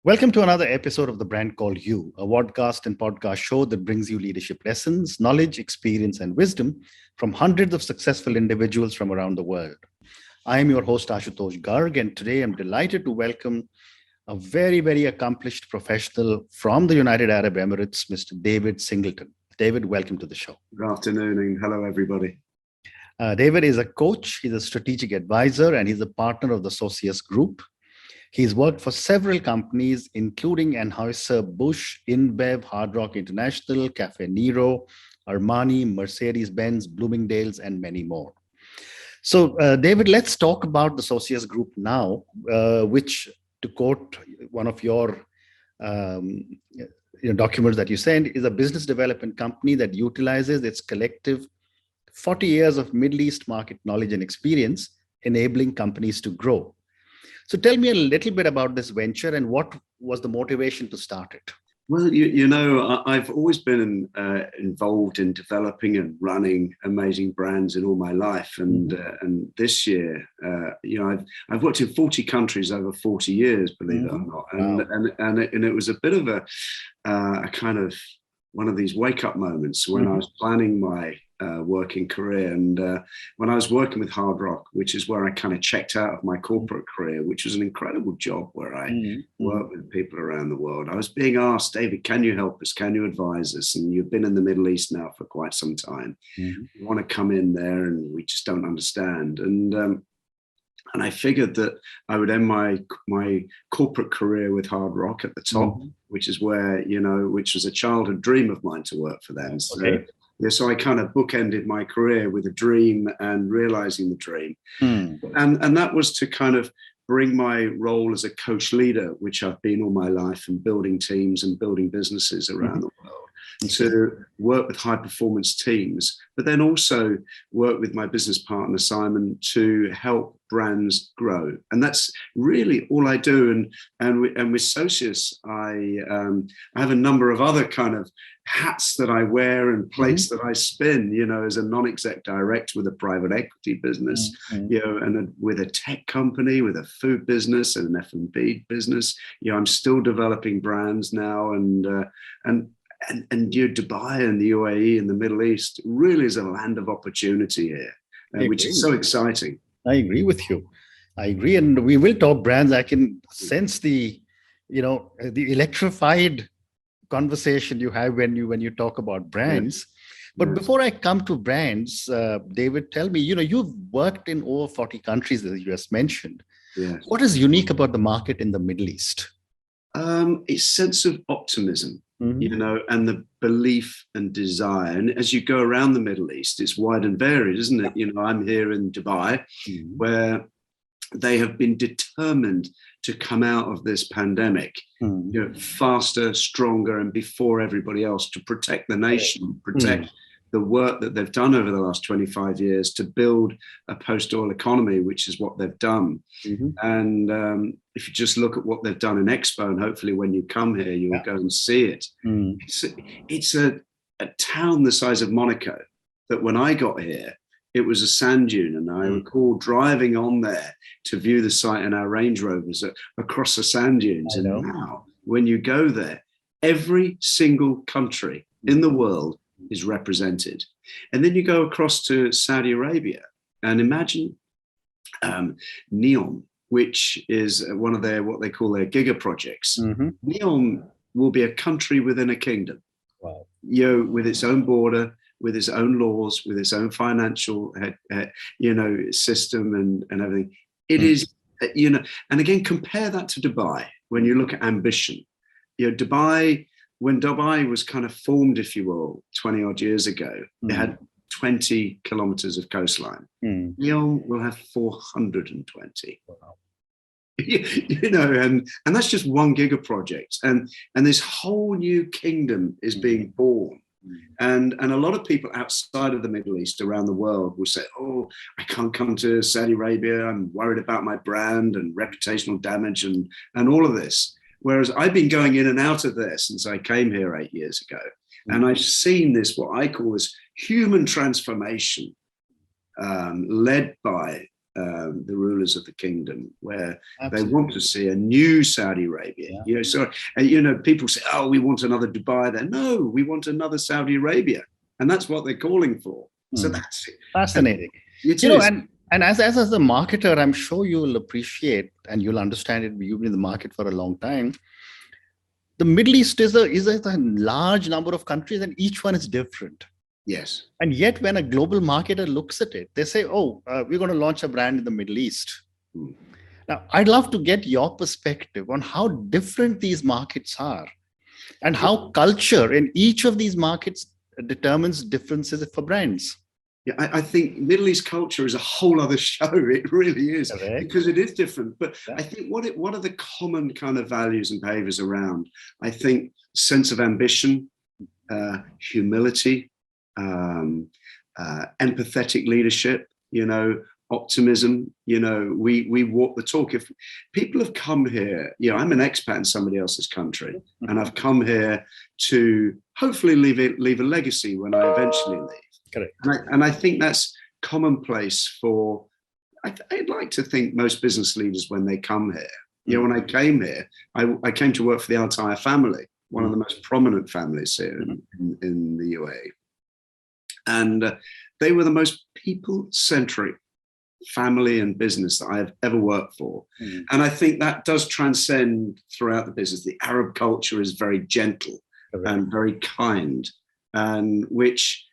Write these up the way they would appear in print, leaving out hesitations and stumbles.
Welcome to another episode of The Brand Called You, a podcast and podcast show that brings you leadership lessons, knowledge, experience, and wisdom from hundreds of successful individuals from around the world. I am your host, Ashutosh Garg, and today I'm delighted to welcome a very accomplished professional from the United Arab Emirates, Mr. David Singleton. David, welcome to the show. Good afternoon and hello, everybody. David is a coach, he's a strategic advisor, and he's a partner of the Socius Group. He's worked for several companies, including Anheuser-Busch, InBev, Hard Rock International, Cafe Nero, Armani, Mercedes-Benz, Bloomingdale's, and many more. So, David, let's talk about the Socius Group now, which, to quote one of your documents that you sent, is a business development company that utilizes its collective 40 years of Middle East market knowledge and experience, enabling companies to grow. So tell me a little bit about this venture and what was the motivation to start it? Well, I've always been involved in developing and running amazing brands in all my life. And this year, I've worked in 40 countries over 40 years, believe it or not. And it was a bit of a kind of one of these wake-up moments when I was planning my working career. And when I was working with Hard Rock, which is where I kind of checked out of my corporate career, which was an incredible job where I worked with people around the world, I was being asked, David, can you help us? Can you advise us? And you've been in the Middle East now for quite some time. You want to come in there and we just don't understand. And I figured that I would end my corporate career with Hard Rock at the top, which is where, which was a childhood dream of mine to work for them. So I kind of bookended my career with a dream and realizing the dream. And that was to kind of bring my role as a coach leader, which I've been all my life, and building teams and building businesses around the world, to work with high performance teams, but then also work with my business partner, Simon, to help brands grow. And that's really all I do. And with Socius, I have a number of other kind of hats that I wear and plates that I spin, as a non-exec director with a private equity business, and with a tech company, with a food business and an F&B business. I'm still developing brands now, and Dubai and the UAE and the Middle East really is a land of opportunity here, which is so exciting. I agree with you. I agree. And we will talk brands. I can sense the electrified conversation you have when you talk about brands. But before I come to brands, David, tell me, you've worked in over 40 countries, as you just mentioned. Yes. What is unique about the market in the Middle East? Its sense of optimism, and the belief and desire. And as you go around the Middle East, it's wide and varied, isn't it? I'm here in Dubai, where they have been determined to come out of this pandemic, faster, stronger, and before everybody else, to protect the nation, protect the work that they've done over the last 25 years to build a post-oil economy, which is what they've done. And if you just look at what they've done in Expo, and hopefully when you come here, you will go and see it. It's a town the size of Monaco that when I got here, it was a sand dune. And I recall driving on there to view the site in our Range Rovers across the sand dunes. And now when you go there, every single country in the world is represented. And then you go across to Saudi Arabia and imagine NEOM, which is one of their, what they call their giga projects. NEOM will be a country within a kingdom. Wow. With its own border, with its own laws, with its own financial, system and everything. It is, and again, compare that to Dubai. When you look at ambition, Dubai, when Dubai was kind of formed, if you will, 20 odd years ago, it had 20 kilometers of coastline. Lyon will have 420. Wow. And that's just one giga project. And this whole new kingdom is being born. And a lot of people outside of the Middle East around the world will say, oh, I can't come to Saudi Arabia. I'm worried about my brand and reputational damage and all of this. Whereas I've been going in and out of there since I came here 8 years ago. And I've seen this, what I call this human transformation, led by the rulers of the kingdom, where Absolutely. they want to see a new Saudi Arabia. People say, "Oh, we want another Dubai." There, no, we want another Saudi Arabia, and that's what they're calling for. So that's it. Fascinating. And as a marketer, I'm sure you will appreciate and you'll understand it. You've been in the market for a long time. The Middle East is a large number of countries, and each one is different. Yes. And yet, when a global marketer looks at it, they say, "Oh, we're going to launch a brand in the Middle East." Now, I'd love to get your perspective on how different these markets are, and how culture in each of these markets determines differences for brands. Yeah, I think Middle East culture is a whole other show. It really is, because it is different. But I think what are the common kind of values and behaviors around? I think sense of ambition, humility, empathetic leadership, optimism. We walk the talk. If people have come here, I'm an expat in somebody else's country, and I've come here to hopefully leave a legacy when I eventually leave. Correct. And I think that's commonplace for, I'd like to think, most business leaders when they come here. When I came here, I came to work for the Al family, one of the most prominent families here in the UAE. And they were the most people-centric family and business that I have ever worked for. And I think that does transcend throughout the business. The Arab culture is very gentle and very kind, and which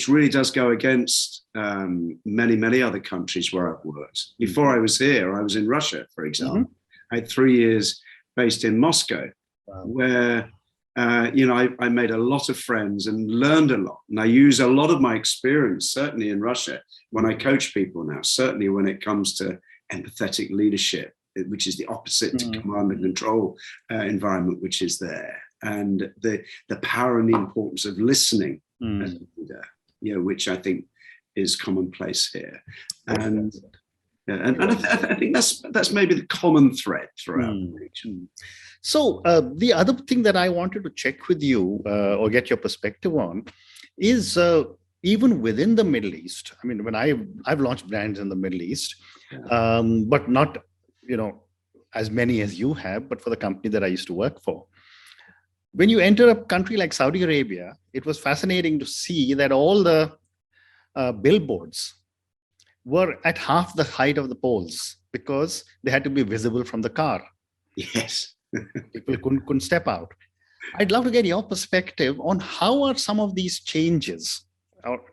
really does go against many other countries where I've worked. Before I was here, I was in Russia, for example. I had 3 years based in Moscow, where I made a lot of friends and learned a lot. And I use a lot of my experience, certainly in Russia, when I coach people now, certainly when it comes to empathetic leadership, which is the opposite to command and control environment, which is there. And the power and the importance of listening as a leader, which I think is commonplace here. And I think that's maybe the common thread throughout the region. So the other thing that I wanted to check with you or get your perspective on is even within the Middle East. I mean, when I've launched brands in the Middle East, but not as many as you have, but for the company that I used to work for. When you enter a country like Saudi Arabia, it was fascinating to see that all the billboards were at half the height of the poles because they had to be visible from the car. Yes. People couldn't step out. I'd love to get your perspective on how are some of these changes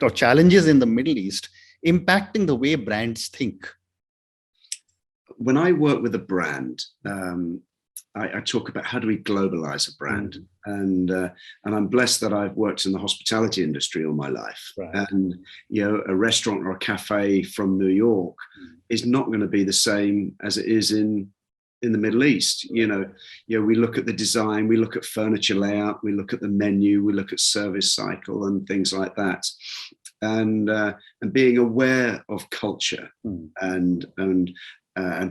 or challenges in the Middle East impacting the way brands think? When I work with a brand, I talk about how do we globalize a brand, and I'm blessed that I've worked in the hospitality industry all my life, and a restaurant or a cafe from New York is not going to be the same as it is in the Middle East. We look at the design, we look at furniture layout, we look at the menu, we look at service cycle and things like that, and being aware of culture and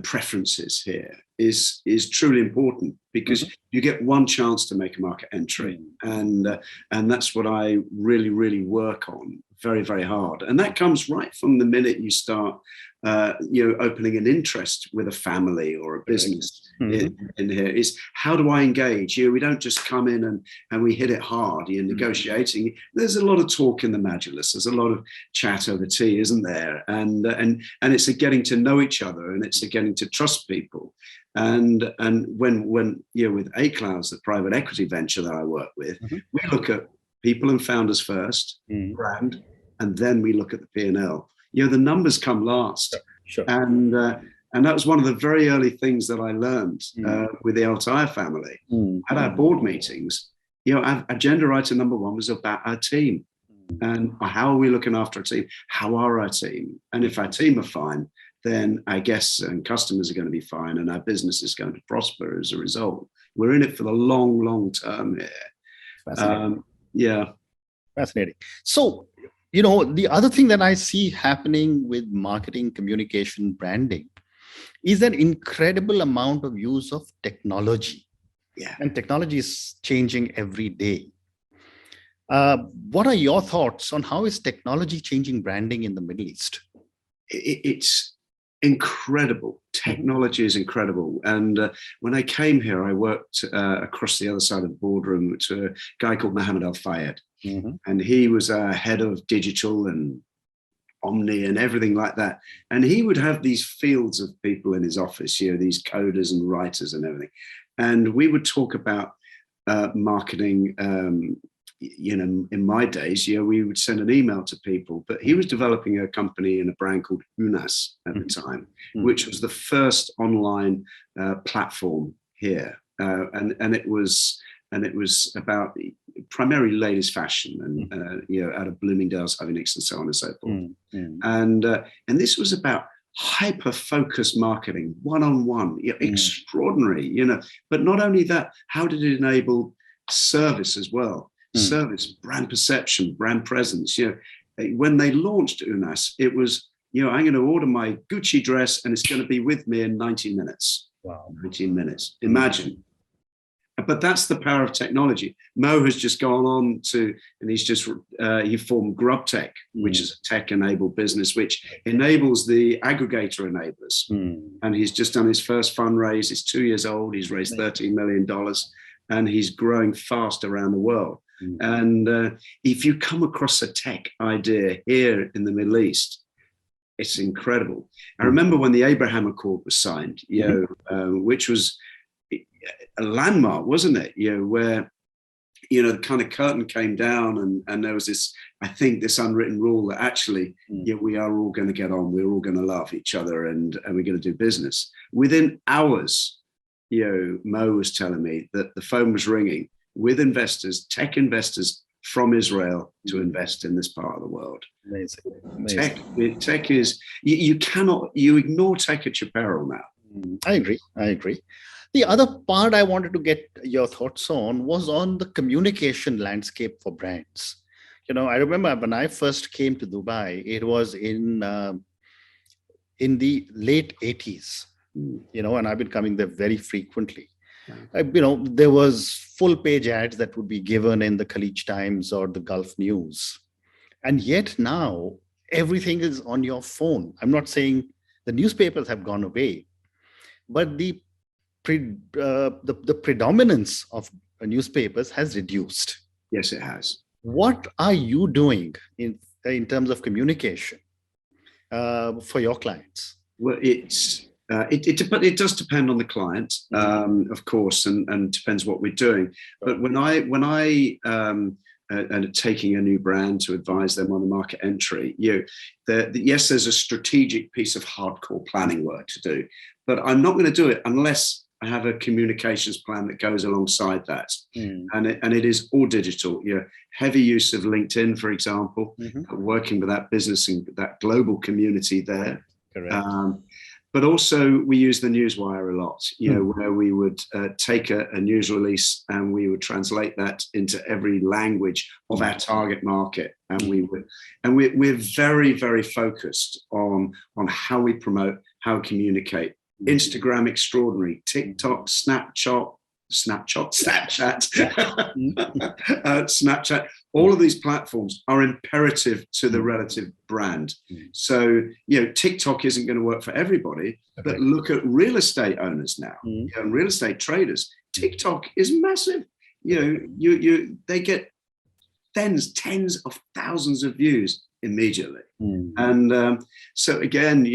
preferences here is truly important, because you get one chance to make a market entry, and that's what I really work on very, very hard. And that comes right from the minute you start opening an interest with a family or a business in here, is how do I engage? We don't just come in and we hit it hard. You're negotiating. There's a lot of talk in the modulus. There's a lot of chat over tea, isn't there? And it's a getting to know each other, and it's a getting to trust people. And when with A-Clouds, the private equity venture that I work with, we look at people and founders first, brand, and then we look at the P&L. The numbers come last. Sure. And that was one of the very early things that I learned with the Altair family. At our board meetings, our agenda item number one was about our team. And how are we looking after our team? How are our team? And if our team are fine, then our guests and customers are going to be fine, and our business is going to prosper as a result. We're in it for the long term here. Fascinating. Fascinating. So, the other thing that I see happening with marketing, communication, branding is an incredible amount of use of technology. Yeah. And technology is changing every day. What are your thoughts on how is technology changing branding in the Middle East? it's incredible. Technology is incredible. And when I came here, I worked across the other side of the boardroom to a guy called Mohammed Al Fayed. And he was head of digital and Omni and everything like that. And he would have these fields of people in his office, these coders and writers and everything. And we would talk about marketing. In my days, we would send an email to people, but he was developing a company and a brand called Unas at the time, which was the first online platform here. And it was about primarily ladies fashion and out of Bloomingdale's, Having and so on and so forth. And this was about hyper focused marketing, one-on-one, extraordinary, but not only that, how did it enable service as well? Service, brand perception, brand presence. When they launched Unas, it was, I'm going to order my Gucci dress and it's going to be with me in 90 minutes. Wow. 19 minutes. Imagine. But that's the power of technology. Mo has just gone on to, and he formed GrubTech, which is a tech-enabled business, which enables the aggregator enablers. And he's just done his first fundraise. He's 2 years old. He's raised $13 million and he's growing fast around the world. And if you come across a tech idea here in the Middle East, it's incredible. I remember when the Abraham Accord was signed, which was a landmark, wasn't it? Where the kind of curtain came down and there was this unwritten rule that actually, we are all going to get on, we're all going to love each other, and we're going to do business. Within hours, Mo was telling me that the phone was ringing with investors, tech investors from Israel, to invest in this part of the world. Amazing. Tech is, you ignore tech at your peril now. I agree. The other part I wanted to get your thoughts on was on the communication landscape for brands. I remember when I first came to Dubai, it was in the late 80s, and I've been coming there very frequently. There was full page ads that would be given in the Khalij Times or the Gulf News. And yet now everything is on your phone. I'm not saying the newspapers have gone away, but the predominance of newspapers has reduced. Yes, it has. What are you doing in terms of communication for your clients? Well, it does depend on the client, of course, and depends what we're doing. But when I and taking a new brand to advise them on the market entry, yes, there's a strategic piece of hardcore planning work to do, but I'm not going to do it unless I have a communications plan that goes alongside that. And it is all digital. Heavy use of LinkedIn, for example, working with that business and that global community there. Correct. But also we use the newswire a lot, where we would take a news release and we would translate that into every language of our target market. And we're very, very focused on how we promote, how we communicate. Instagram, extraordinary. TikTok, Snapchat, Snapchat. All of these platforms are imperative to the relative brand. So, TikTok isn't going to work for everybody, but look at real estate owners now, and real estate traders. TikTok is massive. They get tens of thousands of views immediately. And so again,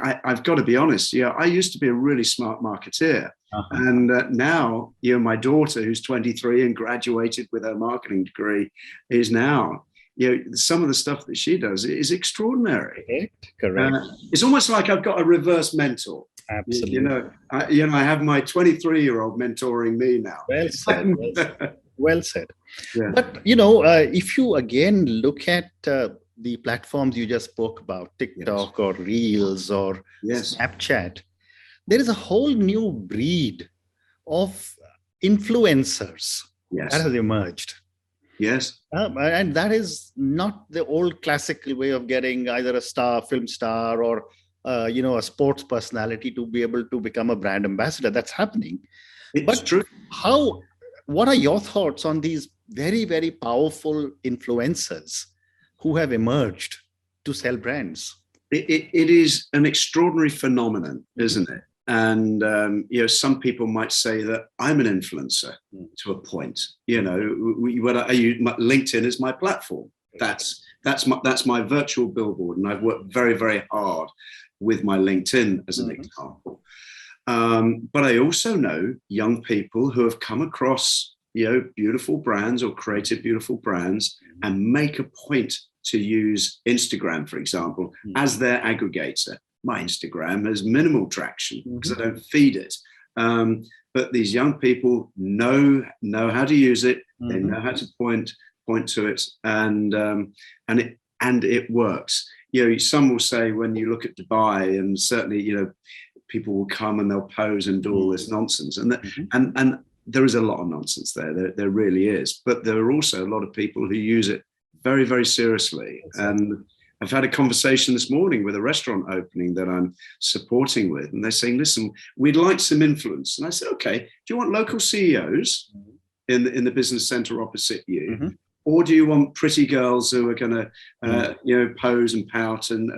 I've got to be honest. I used to be a really smart marketeer. And now, my daughter, who's 23 and graduated with her marketing degree, is now, some of the stuff that she does is extraordinary. Correct. It's almost like I've got a reverse mentor. Absolutely. I have my 23-year-old mentoring me now. Well said. Well said. Yeah. But, if you again look at the platforms you just spoke about, TikTok or Reels or Snapchat, there is a whole new breed of influencers that has emerged. Yes. And that is not the old classical way of getting either a star, film star, or a sports personality to be able to become a brand ambassador. That's happening. It's true. What are your thoughts on these very, very powerful influencers who have emerged to sell brands? it is an extraordinary phenomenon, isn't it? And some people might say that I'm an influencer to a point. LinkedIn is my platform. That's my virtual billboard, and I've worked very, very hard with my LinkedIn as an example. But I also know young people who have come across beautiful brands or created beautiful brands and make a point to use Instagram, for example, as their aggregator. My Instagram has minimal traction because I don't feed it. But these young people know how to use it. They know how to point to it, and it works. Some will say when you look at Dubai, and certainly people will come and they'll pose and do all this nonsense, and there is a lot of nonsense there. There really is. But there are also a lot of people who use it very, very seriously. And I've had a conversation this morning with a restaurant opening that I'm supporting with, and they're saying, listen, we'd like some influence. And I said, okay, do you want local CEOs in the business center opposite you? Or do you want pretty girls who are going to, pose and pout? And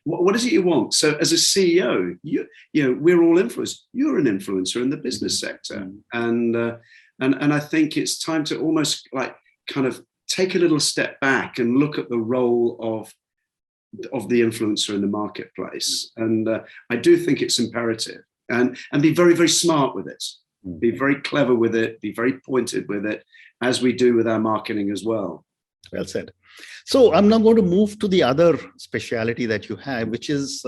what is it you want? So as a CEO, we're all influencers. You're an influencer in the business sector. And I think it's time to almost kind of take a little step back and look at the role of the influencer in the marketplace. And I do think it's imperative, and be very, very smart with it, be very clever with it, be very pointed with it, as we do with our marketing as well. Well said. So I'm now going to move to the other speciality that you have, which is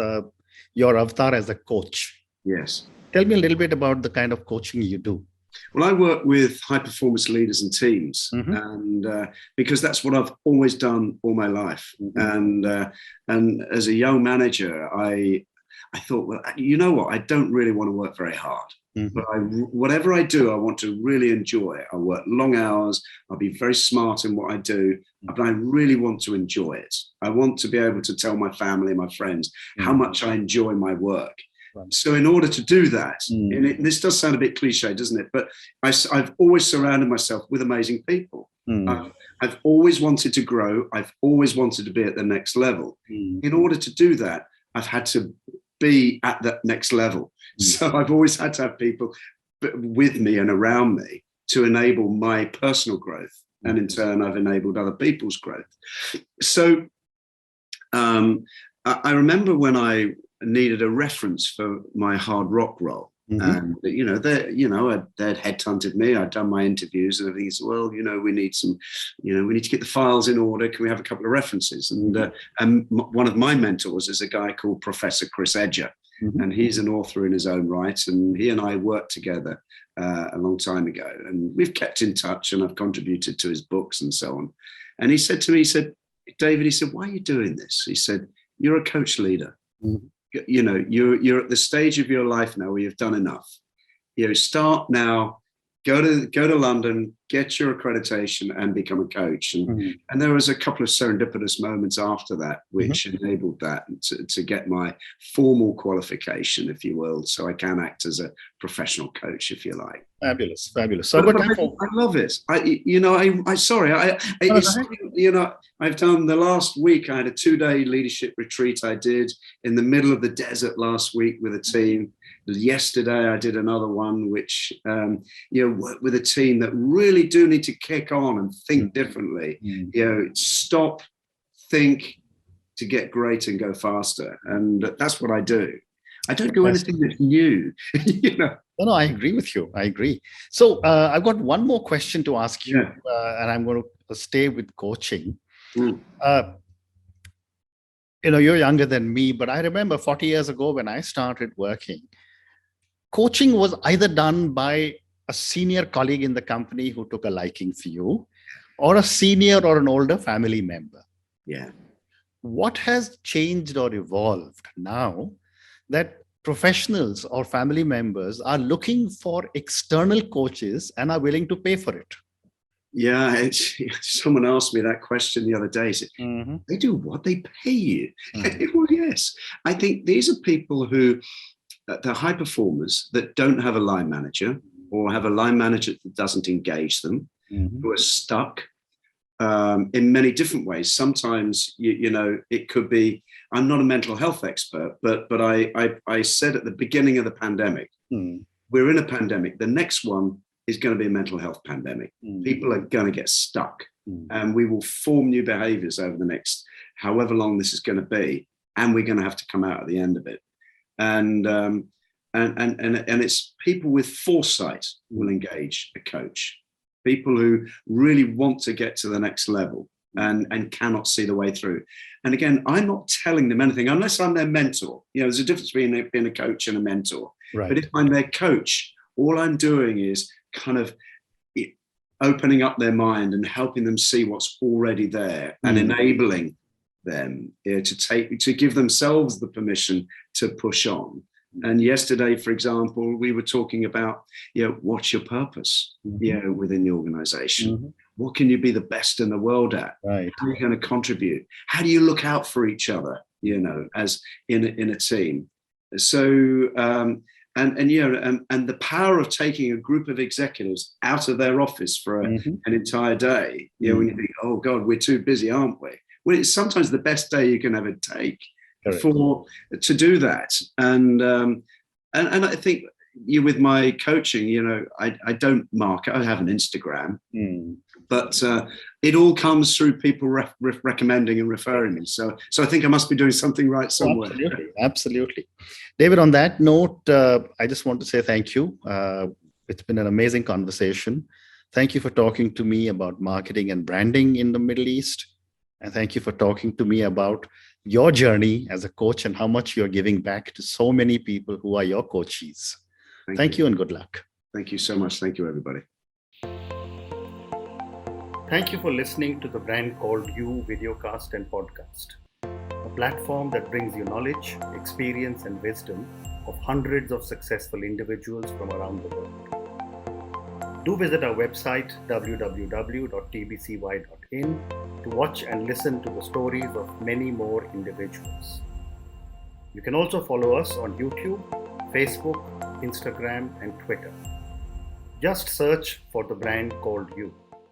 your avatar as a coach. Yes. Tell me a little bit about the kind of coaching you do. Well, I work with high performance leaders and teams, and because that's what I've always done all my life. And as a young manager, I thought, well, you know what? I don't really want to work very hard. But whatever I do, I want to really enjoy it. I work long hours. I'll be very smart in what I do, but I really want to enjoy it. I want to be able to tell my family, my friends, how much I enjoy my work. So in order to do that, and this does sound a bit cliche, doesn't it? But I've always surrounded myself with amazing people. I've always wanted to grow. I've always wanted to be at the next level. In order to do that, I've had to be at that next level. So I've always had to have people with me and around me to enable my personal growth. And in turn, I've enabled other people's growth. So I remember when I needed a reference for my hard rock role. And they'd headhunted me. I'd done my interviews and everything. So, well, we need some, we need to get the files in order. Can we have a couple of references? And one of my mentors is a guy called Professor Chris Edger, and he's an author in his own right. And he and I worked together a long time ago, and we've kept in touch, and I've contributed to his books and so on. And he said to me, David, he said, why are you doing this? He said, you're a coach leader. You're at the stage of your life now where you've done enough. Start now, go to London, get your accreditation and become a coach. And there was a couple of serendipitous moments after that, which enabled that to get my formal qualification, if you will, so I can act as a professional coach, if you like. Fabulous. So I love it. I've done the last week. I had a 2-day leadership retreat I did in the middle of the desert last week with a team. Yesterday, I did another one, which, worked with a team that really do need to kick on and think differently. Stop, think to get great and go faster. And that's what I do. I don't do anything that's new. No, I agree with you. I agree. So I've got one more question to ask you, and I'm going to stay with coaching. You're younger than me, but I remember 40 years ago when I started working, coaching was either done by a senior colleague in the company who took a liking for you, or a senior or an older family member. Yeah. What has changed or evolved now that professionals or family members are looking for external coaches and are willing to pay for it? Yeah, someone asked me that question the other day. Said, they do what? They pay you? Well, yes. I think these are people who, they're high performers that don't have a line manager or have a line manager that doesn't engage them, who are stuck. in many different ways. Sometimes, it could be, I'm not a mental health expert, but I said at the beginning of the pandemic, we're in a pandemic. The next one is going to be a mental health pandemic. People are going to get stuck, and we will form new behaviors over the next however long this is going to be, and we're going to have to come out at the end of it. And it's people with foresight will engage a coach. People who really want to get to the next level and cannot see the way through. And again, I'm not telling them anything unless I'm their mentor. There's a difference between being a coach and a mentor. Right. But if I'm their coach, all I'm doing is kind of opening up their mind and helping them see what's already there and enabling them to give themselves the permission to push on. And yesterday, for example, we were talking about, what's your purpose, within the organization? What can you be the best in the world at? Right. How are you going to contribute? How do you look out for each other, as in a team? So, and the power of taking a group of executives out of their office for an entire day, when you think, oh God, we're too busy, aren't we? Well, it's sometimes the best day you can ever take. Correct. To do that. And I think with my coaching, I don't market. I have an Instagram, but it all comes through people recommending and referring me. So I think I must be doing something right somewhere. Absolutely. David, on that note, I just want to say thank you. It's been an amazing conversation. Thank you for talking to me about marketing and branding in the Middle East. And thank you for talking to me about your journey as a coach and how much you're giving back to so many people who are your coaches. Thank you and good luck. Thank you so much. Thank you, everybody. Thank you for listening to the Brand Called You videocast and podcast, a platform that brings you knowledge, experience, and wisdom of hundreds of successful individuals from around the world. Do visit our website www.tbcy.in to watch and listen to the stories of many more individuals. You can also follow us on YouTube, Facebook, Instagram, and Twitter. Just search for the Brand Called You.